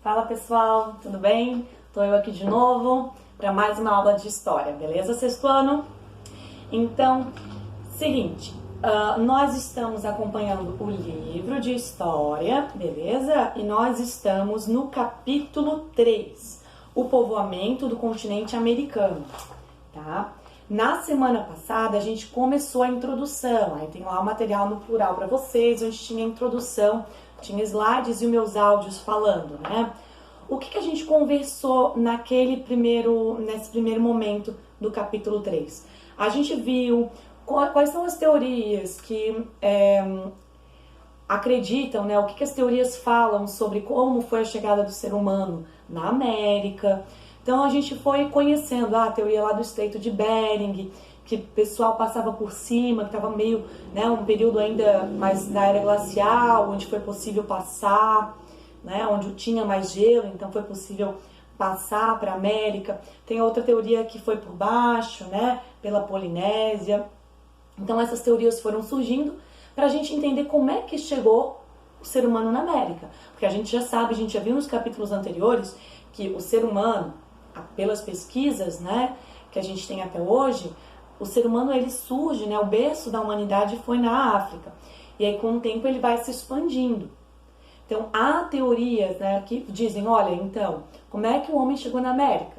Fala pessoal, tudo bem? Tô eu aqui de novo para mais uma aula de história, beleza, sexto ano? Então, seguinte, nós estamos acompanhando o livro de história, beleza? E nós estamos no capítulo 3, o povoamento do continente americano, tá? Na semana passada a gente começou a introdução, aí tem lá o material no plural para vocês, onde tinha a introdução, tinha slides e os meus áudios falando, né? O que a gente conversou nesse primeiro momento do capítulo 3? A gente viu quais são as teorias que acreditam, né? O que as teorias falam sobre como foi a chegada do ser humano na América. Então a gente foi conhecendo a teoria lá do Estreito de Bering, que o pessoal passava por cima, que estava meio, né, um período ainda mais da era glacial, onde foi possível passar, né, onde tinha mais gelo, então foi possível passar para a América. Tem outra teoria que foi por baixo, né, pela Polinésia. Então essas teorias foram surgindo para a gente entender como é que chegou o ser humano na América. Porque a gente já sabe, a gente já viu nos capítulos anteriores que o ser humano, pelas pesquisas, né, que a gente tem até hoje, o ser humano ele surge, né, o berço da humanidade foi na África. E aí com o tempo ele vai se expandindo. Então há teorias, né, que dizem, olha, então, como é que o homem chegou na América?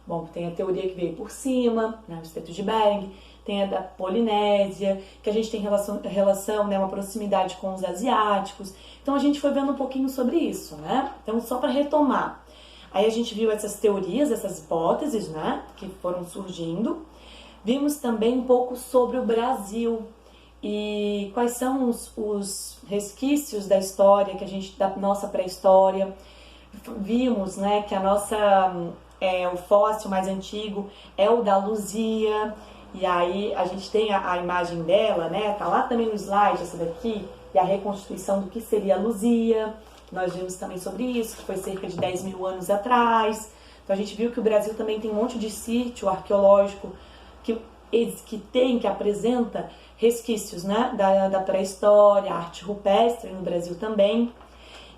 Bom, tem a teoria que veio por cima, né, o Estreito de Bering, tem a da Polinésia, que a gente tem relação, né, uma proximidade com os asiáticos. Então a gente foi vendo um pouquinho sobre isso, né? Então só para retomar. Aí a gente viu essas teorias, essas hipóteses, né, que foram surgindo. Vimos também um pouco sobre o Brasil e quais são os resquícios da história, da nossa pré-história. Vimos, né, que o fóssil mais antigo é o da Luzia, e aí a gente tem a imagem dela, né, tá lá também no slide, essa daqui, e a reconstituição do que seria a Luzia. Nós vimos também sobre isso, que foi cerca de 10 mil anos atrás. Então a gente viu que o Brasil também tem um monte de sítio arqueológico que apresenta resquícios, né, da pré-história, arte rupestre no Brasil também.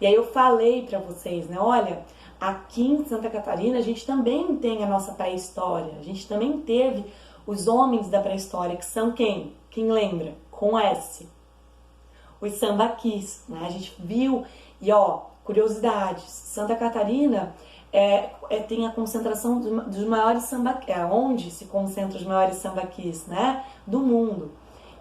E aí eu falei para vocês, né, olha, aqui em Santa Catarina a gente também tem a nossa pré-história, a gente também teve os homens da pré-história, que são quem? Quem lembra? Com S. Os sambaquis, né, a gente viu, e ó, curiosidades, Santa Catarina tem a concentração dos maiores sambaquis, onde se concentram os maiores sambaquis, né, do mundo.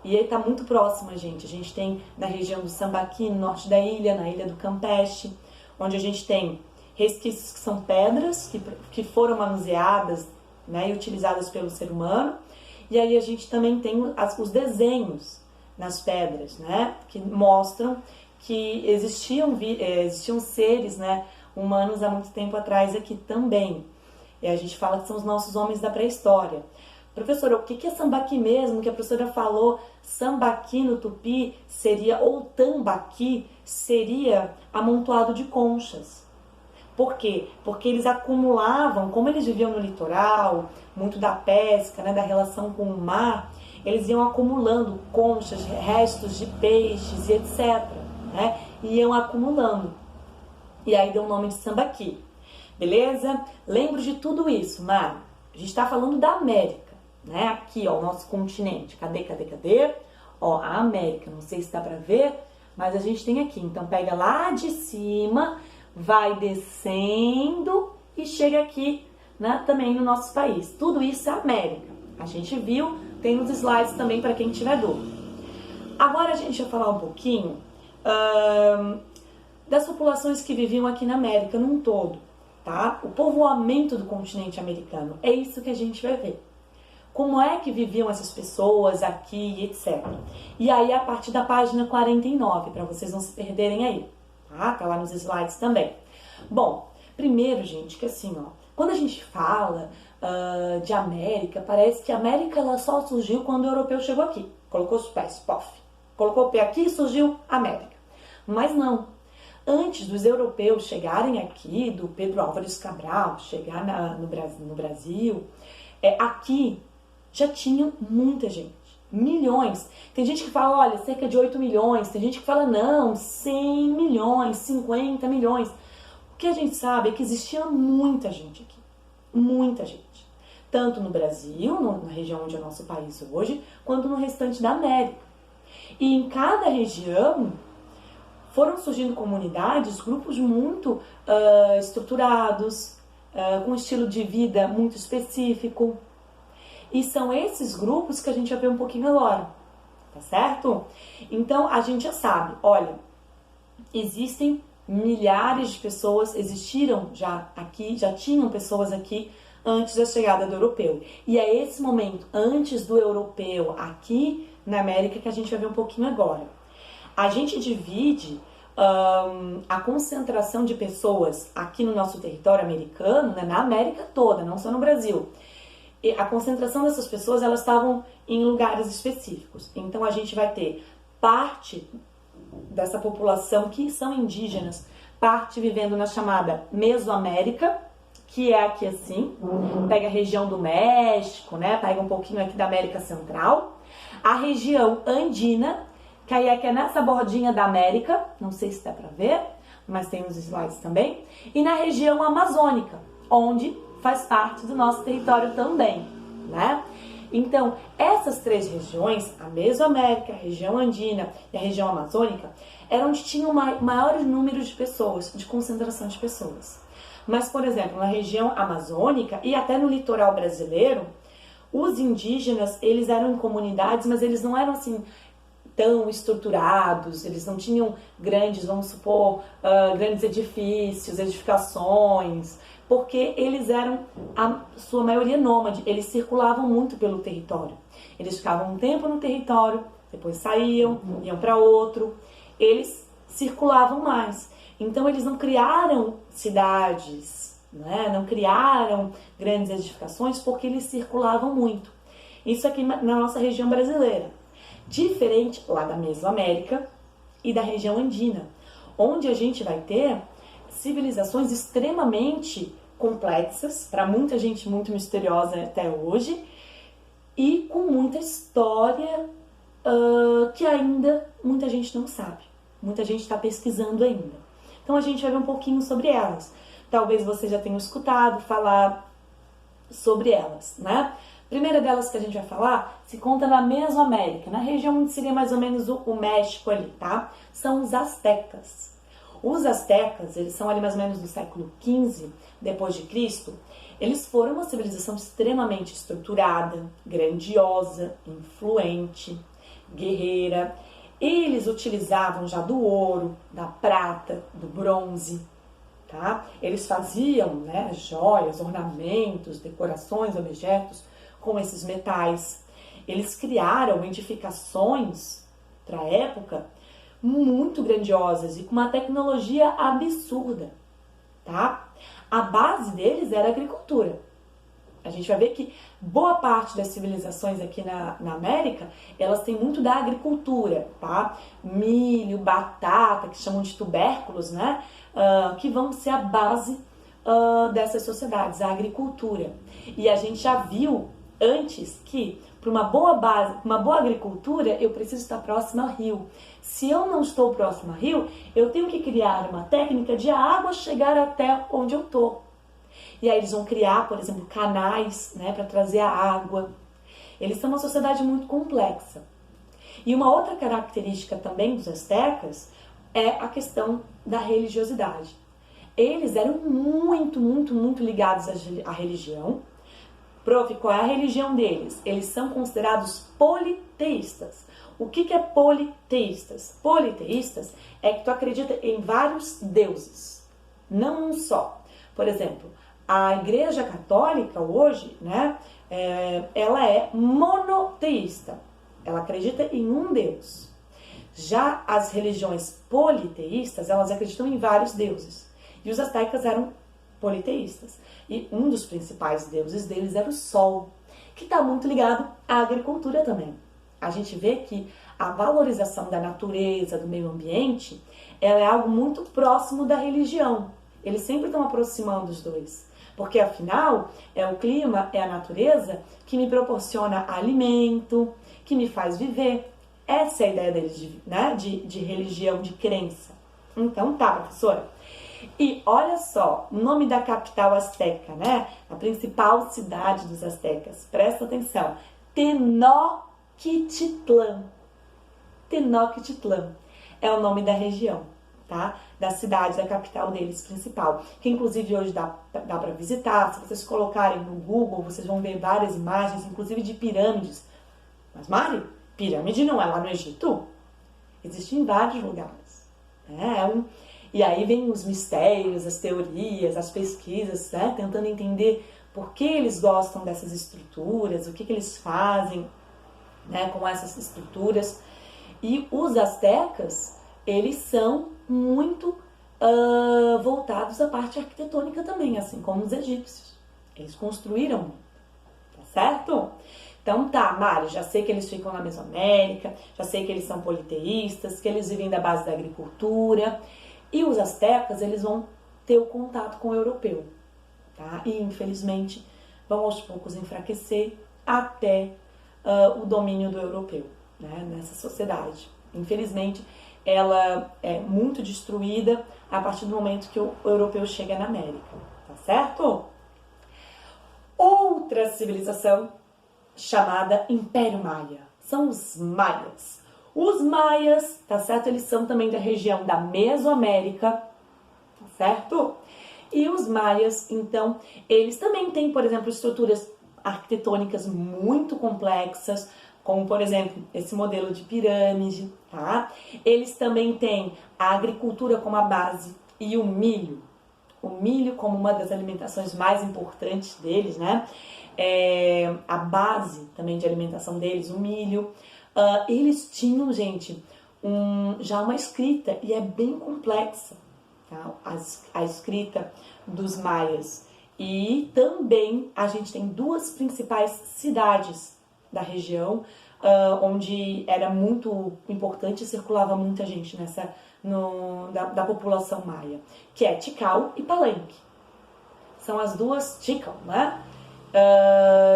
E aí tá muito próximo a gente tem na região do Sambaqui, no norte da ilha, na ilha do Campeche, onde a gente tem resquícios que são pedras, que foram manuseadas, né, e utilizadas pelo ser humano. E aí a gente também tem os desenhos nas pedras, né, que mostram que existiam seres, né, humanos há muito tempo atrás aqui também. E a gente fala que são os nossos homens da pré-história. Professora, o que é sambaqui mesmo? Que a professora falou, sambaqui no tupi seria, ou tambaqui, seria amontoado de conchas. Por quê? Porque eles acumulavam, como eles viviam no litoral, muito da pesca, né, da relação com o mar, eles iam acumulando conchas, restos de peixes e etc. Né? E iam acumulando. E aí deu o nome de sambaqui. Beleza? Lembro de tudo isso, Mari. A gente está falando da América, né? Aqui, ó, o nosso continente. Cadê? Ó, a América. Não sei se dá pra ver, mas a gente tem aqui. Então, pega lá de cima, vai descendo e chega aqui, né, também no nosso país. Tudo isso é América. A gente viu, tem nos slides também para quem tiver dúvida. Agora a gente vai falar um pouquinho das populações que viviam aqui na América num todo, tá? O povoamento do continente americano, é isso que a gente vai ver. Como é que viviam essas pessoas aqui, etc. E aí a partir da página 49, para vocês não se perderem aí, tá? Tá lá nos slides também. Bom, primeiro, gente, que assim, ó, quando a gente fala de América, parece que a América ela só surgiu quando o europeu chegou aqui. Colocou os pés, pof. Colocou o pé aqui e surgiu a América. Mas não. Antes dos europeus chegarem aqui, do Pedro Álvares Cabral chegar no Brasil, aqui já tinha muita gente. milhões. Tem gente que fala, olha, cerca de 8 milhões. Tem gente que fala, não, 100 milhões, 50 milhões. O que a gente sabe é que existia muita gente aqui. Muita gente. Tanto no Brasil, na região onde é o nosso país hoje, quanto no restante da América. E em cada região foram surgindo comunidades, grupos muito estruturados, com um estilo de vida muito específico. E são esses grupos que a gente vai ver um pouquinho agora, tá certo? Então a gente já sabe, olha, existem milhares de pessoas, existiram já aqui, já tinham pessoas aqui antes da chegada do europeu. E é esse momento, antes do europeu aqui na América, que a gente vai ver um pouquinho agora. A gente divide a concentração de pessoas aqui no nosso território americano, né, na América toda, não só no Brasil. E a concentração dessas pessoas, elas estavam em lugares específicos. Então a gente vai ter parte dessa população que são indígenas, parte vivendo na chamada Mesoamérica, que é aqui assim, pega a região do México, né, pega um pouquinho aqui da América Central, a região andina, que aí é nessa bordinha da América, não sei se dá pra ver, mas tem uns slides também, e na região amazônica, onde faz parte do nosso território também, né? Então, essas três regiões, a Mesoamérica, a região andina e a região amazônica, eram onde tinham maiores números de pessoas, de concentração de pessoas. Mas, por exemplo, na região amazônica e até no litoral brasileiro, os indígenas, eles eram em comunidades, mas eles não eram assim tão estruturados, eles não tinham grandes, vamos supor, grandes edifícios, edificações, porque eles eram, a sua maioria, nômade, eles circulavam muito pelo território. Eles ficavam um tempo no território, depois saíam, iam para outro, eles circulavam mais. Então eles não criaram cidades, né? Não criaram grandes edificações porque eles circulavam muito. Isso aqui na nossa região brasileira. Diferente lá da Mesoamérica e da região andina, onde a gente vai ter civilizações extremamente complexas, para muita gente muito misteriosa até hoje, e com muita história que ainda muita gente não sabe. Muita gente está pesquisando ainda. Então a gente vai ver um pouquinho sobre elas. Talvez você já tenha escutado falar sobre elas, né? A primeira delas que a gente vai falar se conta na Mesoamérica, na região onde seria mais ou menos o México ali, tá? São os astecas. Os astecas, eles são ali mais ou menos do século XV depois de Cristo. Eles foram uma civilização extremamente estruturada, grandiosa, influente, guerreira. Eles utilizavam já do ouro, da prata, do bronze, tá? Eles faziam, né, joias, ornamentos, decorações, objetos com esses metais. Eles criaram edificações para a época muito grandiosas e com uma tecnologia absurda, tá? A base deles era a agricultura. A gente vai ver que boa parte das civilizações aqui na América, elas têm muito da agricultura, tá? Milho, batata, que chamam de tubérculos, né? Que vão ser a base dessas sociedades, a agricultura. E a gente já viu antes que para uma boa base, uma boa agricultura, eu preciso estar próximo ao rio. Se eu não estou próximo ao rio, eu tenho que criar uma técnica de a água chegar até onde eu estou. E aí eles vão criar, por exemplo, canais, né, para trazer a água. Eles são uma sociedade muito complexa. E uma outra característica também dos astecas é a questão da religiosidade. Eles eram muito, muito, muito ligados à religião. Prof, qual é a religião deles? Eles são considerados politeístas. O que é politeístas? Politeístas é que tu acredita em vários deuses, não um só. Por exemplo, a Igreja Católica hoje, né, ela é monoteísta. Ela acredita em um Deus. Já as religiões politeístas, elas acreditam em vários deuses. E os astecas eram politeístas. E um dos principais deuses deles era o Sol, que está muito ligado à agricultura também. A gente vê que a valorização da natureza, do meio ambiente, ela é algo muito próximo da religião. Eles sempre estão aproximando os dois. Porque afinal, é o clima, é a natureza que me proporciona alimento, que me faz viver. Essa é a ideia deles, né? de religião, de crença. Então tá, professora. E olha só, o nome da capital asteca, né? A principal cidade dos astecas. Presta atenção. Tenochtitlan. Tenochtitlan é o nome da região, tá? Da cidade, da capital deles, principal. Que inclusive hoje dá para visitar. Se vocês colocarem no Google, vocês vão ver várias imagens, inclusive de pirâmides. Mas, Mari, pirâmide não é lá no Egito? Existe em vários lugares. Né? E aí vem os mistérios, as teorias, as pesquisas, né? Tentando entender por que eles gostam dessas estruturas, o que eles fazem, né, com essas estruturas. E os astecas, eles são muito voltados à parte arquitetônica também, assim como os egípcios. Eles construíram, tá certo? Então tá, Mari, já sei que eles ficam na Mesoamérica, já sei que eles são politeístas, que eles vivem da base da agricultura. E os astecas, eles vão ter o contato com o europeu, tá? E infelizmente vão aos poucos enfraquecer até o domínio do europeu, né, nessa sociedade. Infelizmente, ela é muito destruída a partir do momento que o europeu chega na América, tá certo? Outra civilização chamada Império Maia, são os maias. Os maias, tá certo? Eles são também da região da Mesoamérica, tá certo? E os maias, então, eles também têm, por exemplo, estruturas arquitetônicas muito complexas, como, por exemplo, esse modelo de pirâmide, tá? Eles também têm a agricultura como a base e o milho como uma das alimentações mais importantes deles, né? A base também de alimentação deles, o milho. Eles tinham, gente, já uma escrita, e é bem complexa, tá? A escrita dos maias. E também a gente tem duas principais cidades da região, onde era muito importante e circulava muita gente da população maia, que é Tikal e Palenque. São as duas, Tikal, né?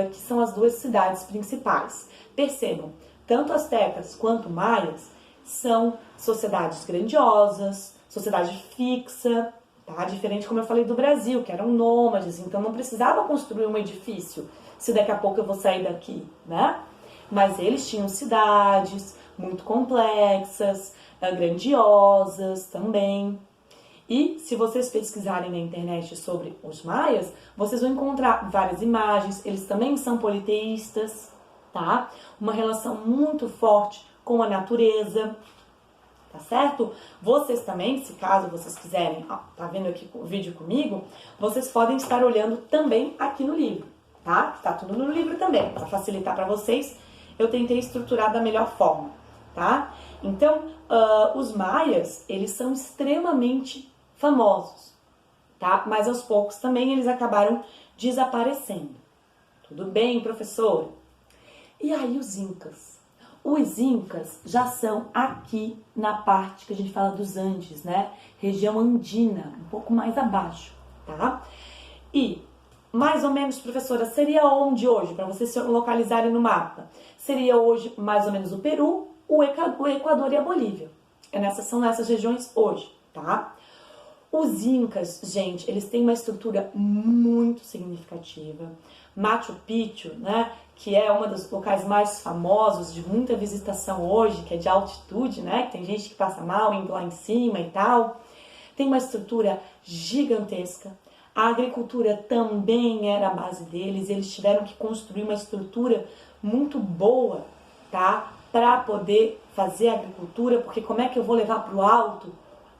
Que são as duas cidades principais. Percebam, tanto astecas quanto maias são sociedades grandiosas, sociedade fixa, tá? Diferente, como eu falei, do Brasil, que eram nômades, então não precisava construir um edifício, se daqui a pouco eu vou sair daqui, né? Mas eles tinham cidades muito complexas, grandiosas também. E se vocês pesquisarem na internet sobre os maias, vocês vão encontrar várias imagens. Eles também são politeístas, tá? Uma relação muito forte com a natureza, tá certo? Vocês também, se caso vocês quiserem, tá vendo aqui o vídeo comigo, vocês podem estar olhando também aqui no livro, tá? Tá tudo no livro também, para facilitar para vocês. Eu tentei estruturar da melhor forma, tá? Então, os maias, eles são extremamente famosos, tá? Mas aos poucos também eles acabaram desaparecendo. Tudo bem, professor? E aí os incas? Os incas já são aqui na parte que a gente fala dos Andes, né? Região andina, um pouco mais abaixo, tá? E, mais ou menos, professora, seria onde hoje, para vocês se localizarem no mapa? Seria hoje mais ou menos o Peru, o Equador e a Bolívia. São nessas regiões hoje, tá? Os incas, gente, eles têm uma estrutura muito significativa. Machu Picchu, né, que é um dos locais mais famosos, de muita visitação hoje, que é de altitude, né, que tem gente que passa mal indo lá em cima e tal. Tem uma estrutura gigantesca. A agricultura também era a base deles. Eles tiveram que construir uma estrutura muito boa, tá, para poder fazer a agricultura, porque como é que eu vou levar para o alto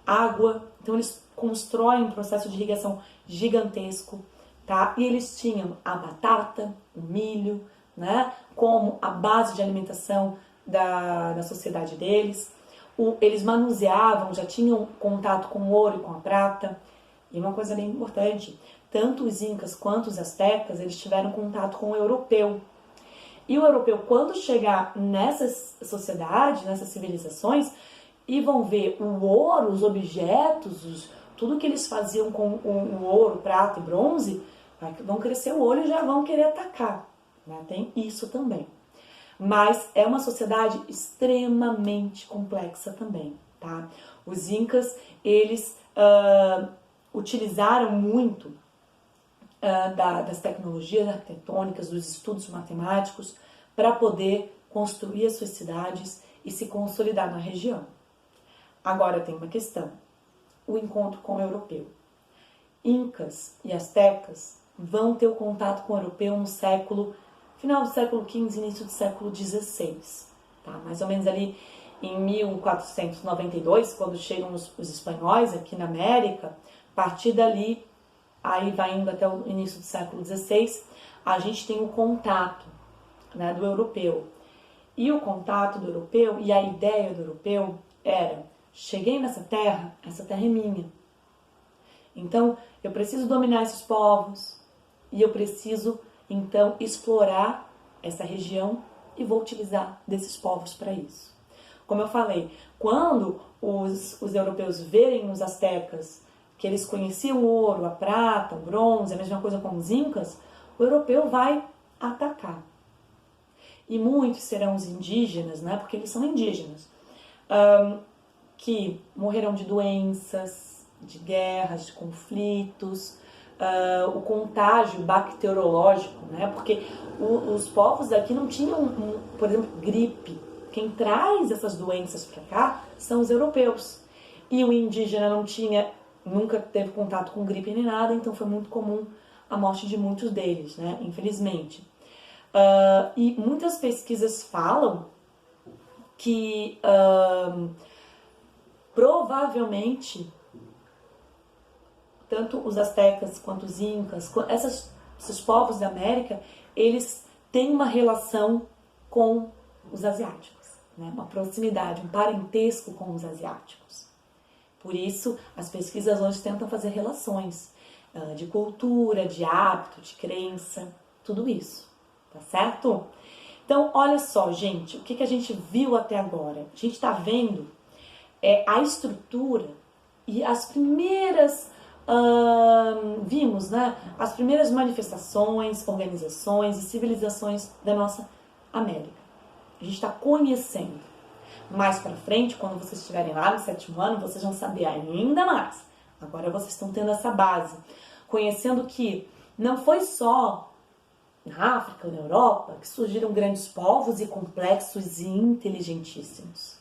água? Então eles constroem um processo de irrigação gigantesco, tá? E eles tinham a batata, o milho, né, como a base de alimentação da sociedade deles. Eles manuseavam, já tinham contato com o ouro e com a prata. E uma coisa bem importante, tanto os incas quanto os astecas, eles tiveram contato com o europeu. E o europeu, quando chegar nessas sociedades, nessas civilizações, e vão ver o ouro, os objetos, tudo que eles faziam com o ouro, prata e bronze, Vão crescer o olho e já vão querer atacar, né? Tem isso também. Mas é uma sociedade extremamente complexa também, tá? Os incas, eles utilizaram muito das tecnologias arquitetônicas, dos estudos matemáticos, para poder construir as suas cidades e se consolidar na região. Agora tem uma questão, o encontro com o europeu. Incas e astecas vão ter o contato com o europeu no final do século XV, início do século XVI, tá? Mais ou menos ali em 1492, quando chegam os espanhóis aqui na América, a partir dali, aí vai indo até o início do século XVI, a gente tem o contato, né, do europeu. E o contato do europeu e a ideia do europeu era: cheguei nessa terra é minha. Então, eu preciso dominar esses povos e eu preciso, então, explorar essa região e vou utilizar desses povos para isso. Como eu falei, quando os europeus verem os astecas que eles conheciam o ouro, a prata, o bronze, a mesma coisa com os incas, o europeu vai atacar. E muitos serão os indígenas, né, porque eles são indígenas, que morrerão de doenças, de guerras, de conflitos, o contágio bacteriológico, né, porque os povos daqui não tinham, por exemplo, gripe. Quem traz essas doenças para cá são os europeus. E o indígena não tinha, nunca teve contato com gripe nem nada, então foi muito comum a morte de muitos deles, né, infelizmente. E muitas pesquisas falam que provavelmente tanto os astecas quanto os incas, esses povos da América, eles têm uma relação com os asiáticos, né? Uma proximidade, um parentesco com os asiáticos. Por isso, as pesquisas hoje tentam fazer relações de cultura, de hábito, de crença, tudo isso, tá certo? Então, olha só, gente, o que a gente viu até agora? A gente está vendo a estrutura e as primeiras, vimos, né, as primeiras manifestações, organizações e civilizações da nossa América. A gente está conhecendo. Mais para frente, quando vocês estiverem lá no 7º ano, vocês vão saber ainda mais. Agora vocês estão tendo essa base, conhecendo que não foi só na África ou na Europa que surgiram grandes povos e complexos e inteligentíssimos.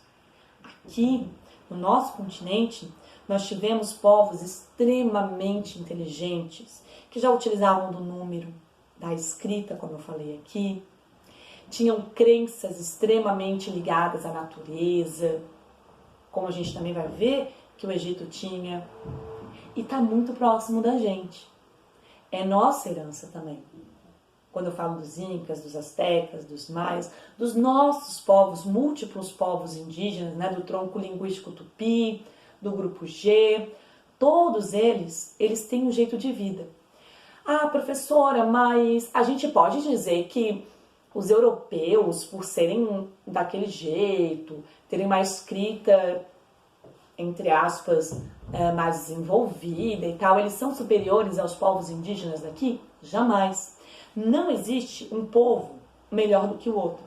Aqui, no nosso continente, nós tivemos povos extremamente inteligentes, que já utilizavam do número, da escrita, como eu falei aqui, tinham crenças extremamente ligadas à natureza, como a gente também vai ver que o Egito tinha, e está muito próximo da gente. É nossa herança também. Quando eu falo dos incas, dos astecas, dos maias, dos nossos povos, múltiplos povos indígenas, né, do tronco linguístico tupi, do grupo G, todos eles têm um jeito de vida. Ah, professora, mas a gente pode dizer que os europeus, por serem daquele jeito, terem uma escrita, entre aspas, mais desenvolvida e tal, eles são superiores aos povos indígenas daqui? Jamais. Não existe um povo melhor do que o outro.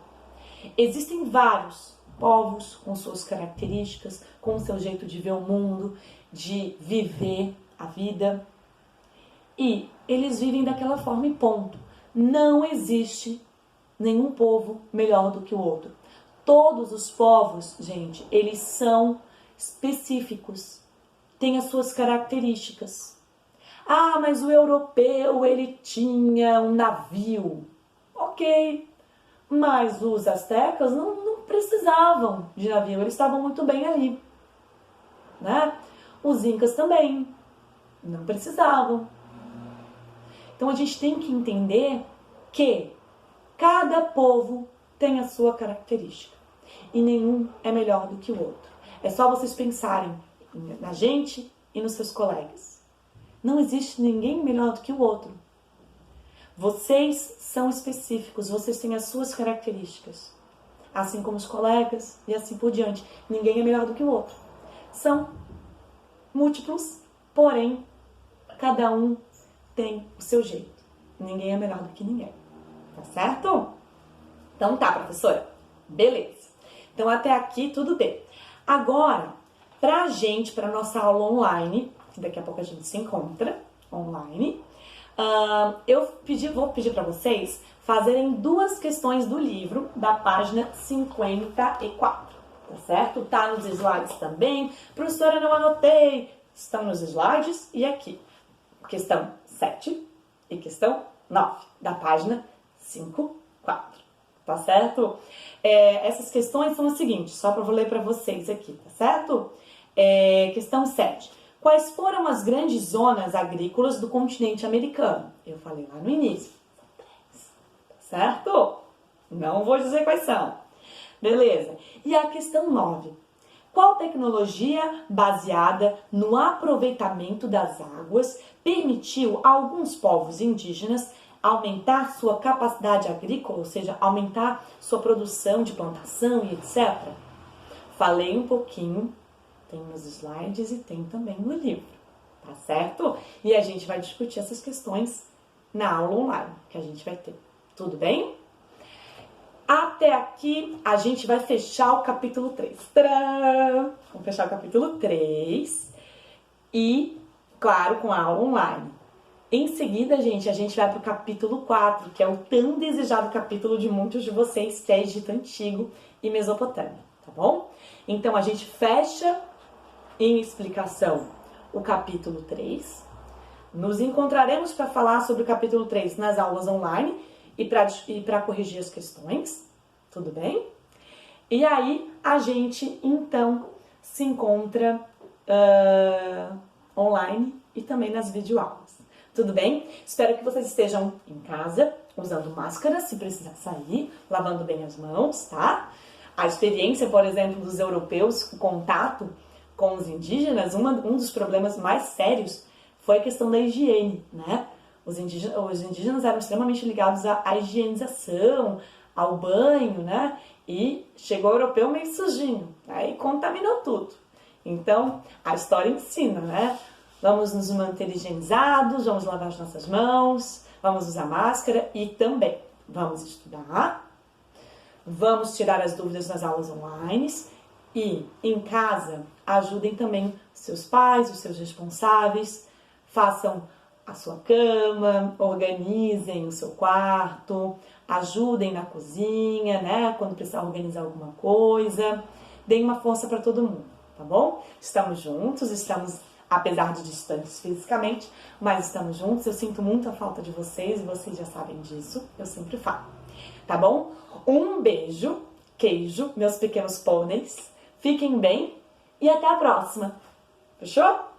Existem vários povos com suas características, com o seu jeito de ver o mundo, de viver a vida. E eles vivem daquela forma e ponto. Não existe nenhum povo melhor do que o outro. Todos os povos, gente, eles são específicos, têm as suas características. Ah, mas o europeu, ele tinha um navio. Ok, mas os astecas não precisavam de navio, eles estavam muito bem ali, né? Os incas também não precisavam. Então a gente tem que entender que cada povo tem a sua característica e nenhum é melhor do que o outro. É só vocês pensarem na gente e nos seus colegas. Não existe ninguém melhor do que o outro. Vocês são específicos, vocês têm as suas características, assim como os colegas e assim por diante. Ninguém é melhor do que o outro. São múltiplos, porém, cada um tem o seu jeito. ninguém é melhor do que ninguém. Tá certo? Então tá, professora. Beleza. Então até aqui tudo bem. Agora, pra nossa aula online, que daqui a pouco a gente se encontra online, vou pedir para vocês fazerem 2 questões do livro, da página 54, tá certo? Tá nos slides também. Professora, não anotei. Estão nos slides e aqui. Questão 7 e questão 9, da página 54, tá certo? Essas questões são as seguintes, só para eu ler para vocês aqui, tá certo? Questão 7. Quais foram as grandes zonas agrícolas do continente americano? Eu falei lá no início. São 3, tá certo? Não vou dizer quais são. Beleza. E a questão 9. Qual tecnologia baseada no aproveitamento das águas permitiu a alguns povos indígenas aumentar sua capacidade agrícola, ou seja, aumentar sua produção de plantação e etc? Falei um pouquinho, tem nos slides e tem também no livro, tá certo? E a gente vai discutir essas questões na aula online que a gente vai ter. Tudo bem? Até aqui a gente vai fechar o capítulo 3. Tcharam! Vamos fechar o capítulo 3 e, claro, com a aula online. Em seguida, gente, a gente vai para o capítulo 4, que é o tão desejado capítulo de muitos de vocês, que é Egito Antigo e Mesopotâmia, tá bom? Então, a gente fecha em explicação o capítulo 3. Nos encontraremos para falar sobre o capítulo 3 nas aulas online e para corrigir as questões, tudo bem? E aí, a gente, então, se encontra online e também nas videoaulas. Tudo bem? Espero que vocês estejam em casa, usando máscara, se precisar sair, lavando bem as mãos, tá? A experiência, por exemplo, dos europeus, o contato com os indígenas, um dos problemas mais sérios foi a questão da higiene, né? Os indígenas eram extremamente ligados à higienização, ao banho, né? E chegou o europeu meio sujinho, aí contaminou tudo. Então, a história ensina, né? Vamos nos manter higienizados, vamos lavar as nossas mãos, vamos usar máscara e também vamos estudar, vamos tirar as dúvidas nas aulas online e em casa ajudem também seus pais, os seus responsáveis, façam a sua cama, organizem o seu quarto, ajudem na cozinha, né? Quando precisar organizar alguma coisa, deem uma força para todo mundo, tá bom? Estamos juntos, apesar de distantes fisicamente, mas estamos juntos. Eu sinto muita falta de vocês e vocês já sabem disso, eu sempre falo, tá bom? Um beijo, queijo, meus pequenos pôneis, fiquem bem e até a próxima, fechou?